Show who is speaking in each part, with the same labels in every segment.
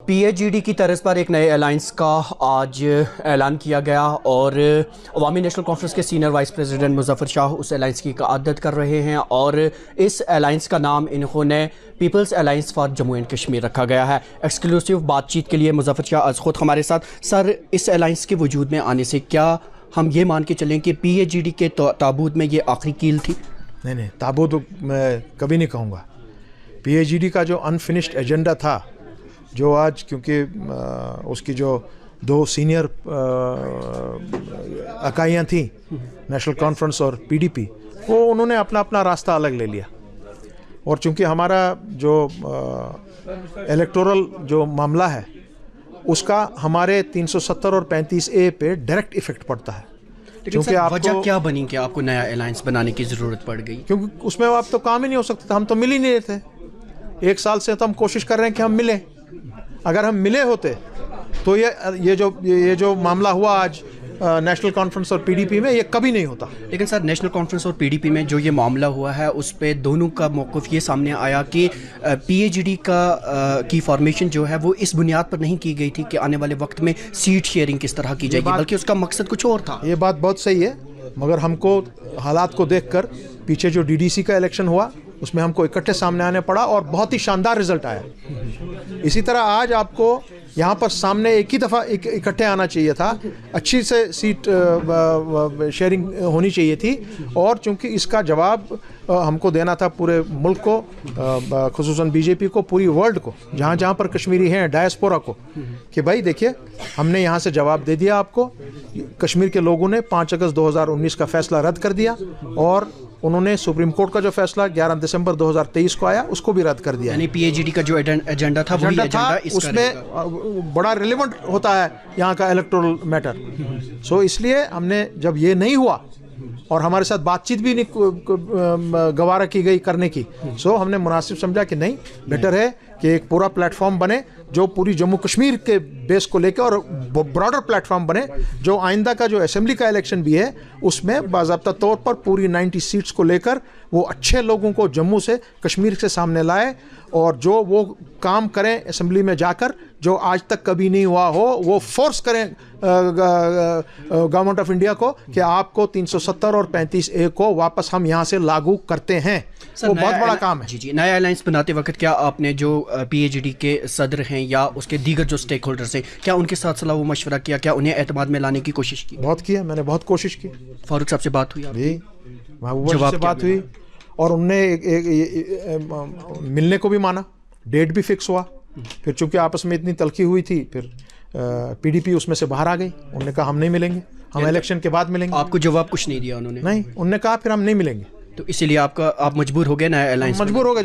Speaker 1: پی اے G D کی طرز پر ایک نئے الائنس کا آج اعلان کیا گیا اور عوامی نیشنل کانفرنس کے سینئر وائس پریزیڈنٹ مظفر شاہ اس الائنس کی قیادت کر رہے ہیں اور اس الائنس کا نام انہوں نے people's alliance for Jammu and Kashmir رکھا گیا ہے۔ ایکسکلوسیو بات چیت کے لیے مظفر شاہ از خود ہمارے ساتھ۔ سر، اس الائنس کے وجود میں آنے سے کیا ہم یہ مان کے چلیں کہ پی اے جی ڈی کے تابوت میں یہ آخری کیل تھی؟
Speaker 2: نہیں، تابوت میں کبھی نہیں کہوں گا۔ پی اے جی ڈی کا جو انفنشڈ ایجنڈا تھا، جو آج کیونکہ اس کی جو دو سینئر اکائیاں تھیں، نیشنل کانفرنس اور پی ڈی پی، وہ انہوں نے اپنا راستہ الگ لے لیا، اور چونکہ ہمارا جو الیکٹورل جو معاملہ ہے اس کا ہمارے 370 اور 35A پہ ڈائریکٹ ایفیکٹ پڑتا ہے۔
Speaker 1: کیونکہ وجہ کیا بنی کہ آپ کو نیا الائنس بنانے کی ضرورت پڑ گئی؟
Speaker 2: کیونکہ اس میں آپ تو کام ہی نہیں ہو سکتا تھا، ہم تو مل ہی نہیں رہے تھے۔ 1 سال سے تو ہم کوشش کر رہے ہیں کہ ہم ملیں۔ اگر ہم ملے ہوتے تو یہ جو معاملہ ہوا آج نیشنل کانفرنس اور پی ڈی پی میں، یہ کبھی نہیں ہوتا۔
Speaker 1: لیکن سر، نیشنل کانفرنس اور پی ڈی پی میں جو یہ معاملہ ہوا ہے اس پہ دونوں کا موقف یہ سامنے آیا کہ پی اے جی ڈی کی فارمیشن جو ہے وہ اس بنیاد پر نہیں کی گئی تھی کہ آنے والے وقت میں سیٹ شیئرنگ کس طرح کی جائے گی، بلکہ اس کا مقصد کچھ اور تھا۔
Speaker 2: یہ بات بہت صحیح ہے، مگر ہم کو حالات کو دیکھ کر پیچھے جو ڈی ڈی سی کا الیکشن ہوا اس میں ہم کو اکٹھے سامنے آنے پڑا اور بہت ہی شاندار رزلٹ آیا۔ اسی طرح آج آپ کو یہاں پر سامنے ایک ہی دفعہ اکٹھے آنا چاہیے تھا، اچھی سے سیٹ شیئرنگ ہونی چاہیے تھی، اور چونکہ اس کا جواب ہم کو دینا تھا پورے ملک کو، خصوصاً بی جے پی کو، پوری ورلڈ کو، جہاں جہاں پر کشمیری ہیں، ڈائسپورا کو، کہ بھائی دیکھیے ہم نے یہاں سے جواب دے دیا آپ کو۔ کشمیر کے لوگوں نے 5 اگست 2019 کا فیصلہ رد کر دیا، اور انہوں نے سپریم کورٹ کا جو فیصلہ 11 دسمبر 2023 کو آیا اس کو بھی رد کر دیا۔
Speaker 1: یعنی پی اے جی ڈی کا جو ایجنڈا تھا وہی ایجنڈا
Speaker 2: اس میں بڑا ریلیونٹ ہوتا ہے یہاں کا الیکٹورل میٹر۔ سو اس لیے ہم نے جب یہ نہیں ہوا اور ہمارے ساتھ بات چیت بھی نہیں گوارا کی گئی کرنے کی، سو ہم نے مناسب سمجھا کہ نہیں، بیٹر ہے کہ ایک پورا پلیٹ فارم بنے جو پوری جموں کشمیر کے بیس کو لے کے، اور براڈر پلیٹ فارم بنے جو آئندہ کا جو اسمبلی کا الیکشن بھی ہے اس میں باضابطہ طور پر پوری 90 سیٹس کو لے کر وہ اچھے لوگوں کو جموں سے، کشمیر سے سامنے لائے، اور جو وہ کام کریں اسمبلی میں جا کر جو آج تک کبھی نہیں ہوا ہو، وہ فورس کریں گورنمنٹ آف انڈیا کو کہ آپ کو 370 اور 35A کو واپس ہم یہاں سے لاگو کرتے ہیں۔ وہ بہت بڑا کام ہے۔
Speaker 1: جی، نیا الائنس بناتے وقت کیا آپ نے جو پی اے جی ڈی کے صدر ہیں یا اس کے دیگر جو سٹیک ہولڈرز ہیں، کیا ان کے ساتھ صلاح و مشورہ کیا؟ کیا انہیں اعتماد میں لانے کی کوشش کی؟
Speaker 2: بہت کیا، میں نے بہت کوشش کی۔
Speaker 1: فاروق صاحب سے بات ہوئی؟
Speaker 2: جی، محبوبہ سے بات ہوئی، اور انہوں نے ملنے کو بھی مانا، ڈیٹ بھی فکس ہوا۔ پھر چونکہ آپس میں اتنی تلخی ہوئی تھی، پھر پی ڈی پی اس میں سے باہر آ گئی، انہوں نے کہا ہم نہیں ملیں گے، ہم الیکشن کے بعد ملیں گے۔
Speaker 1: آپ کو جواب کچھ نہیں دیا انہوں نے؟
Speaker 2: نہیں، انہوں نے کہا پھر ہم نہیں ملیں گے۔
Speaker 1: تو اسی لیے آپ مجبور ہو گئے نیا الائنس؟
Speaker 2: مجبور ہو گئے،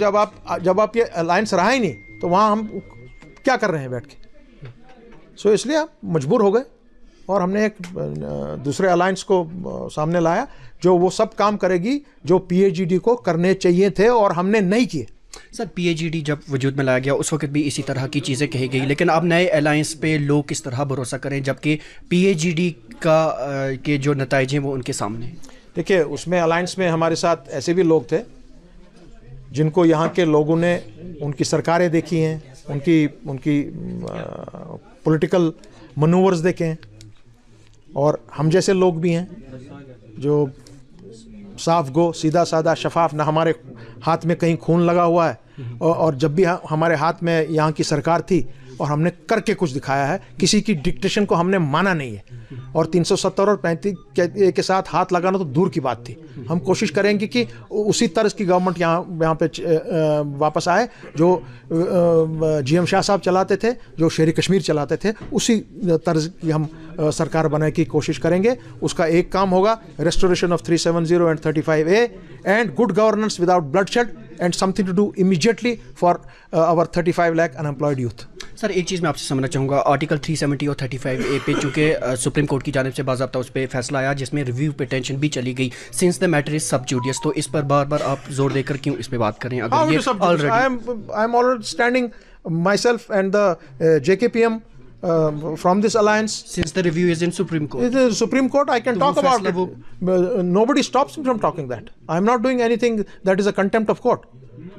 Speaker 2: جب آپ یہ الائنس رہا ہی نہیں تو وہاں ہم کیا کر رہے ہیں بیٹھ کے؟ سو اس لیے آپ مجبور ہو گئے، اور ہم نے ایک دوسرے الائنس کو سامنے لایا جو وہ سب کام کرے گی جو پی اے جی ڈی کو کرنے چاہیے تھے اور ہم نے نہیں کیے۔
Speaker 1: سر، پی اے جی ڈی جب وجود میں لایا گیا اس وقت بھی اسی طرح کی چیزیں کہی گئی، لیکن اب نئے الائنس پہ لوگ کس طرح بھروسہ کریں جبکہ پی اے جی ڈی کے جو نتائج ہیں وہ ان کے سامنے ہیں؟
Speaker 2: دیکھیے، اس میں الائنس میں ہمارے ساتھ ایسے بھی لوگ تھے جن کو یہاں کے لوگوں نے ان کی سرکاریں دیکھی ہیں، ان کی پولیٹیکل منورز دیکھے ہیں، اور ہم جیسے لوگ بھی ہیں جو صاف گو، سیدھا سادہ، شفاف، نہ ہمارے ہاتھ میں کہیں خون لگا ہوا ہے، اور جب بھی ہمارے ہاتھ میں یہاں کی سرکار تھی اور ہم نے کر کے کچھ دکھایا ہے، کسی کی ڈکٹیشن کو ہم نے مانا نہیں ہے، اور 370 اور 35 کے ساتھ ہاتھ لگانا تو دور کی بات تھی۔ ہم کوشش کریں گے کہ اسی طرز کی گورنمنٹ یہاں پہ واپس آئے جو جی ایم شاہ صاحب چلاتے تھے، جو شہری کشمیر چلاتے تھے، اسی طرز کی ہم سرکار بنانے کی کوشش کریں گے۔ اس کا ایک کام ہوگا restoration of 370 and 35A and good governance without bloodshed and something to do immediately for our 35 lakh unemployed youth.
Speaker 1: Sir, ایک چیز میں آپ سے سمجھنا چاہوں گا، آرٹیکل 370 اور 35A پہ چونکہ سپریم کورٹ کی جانب سے باضابطہ اس پہ فیصلہ آیا جس میں ریویو پہ ٹینشن بھی چلی گئی، سنس دا میٹر از سب جوڈیس، تو اس پر بار بار آپ زور دے کر کیوں اس پہ بات کریں؟ اگر یہ
Speaker 2: I am already standing myself and the JKPM from this alliance.
Speaker 1: Since the review is in Supreme Court.
Speaker 2: It is Supreme Court, I can talk about it. Nobody stops me from talking that. I am not doing anything that is a contempt of court.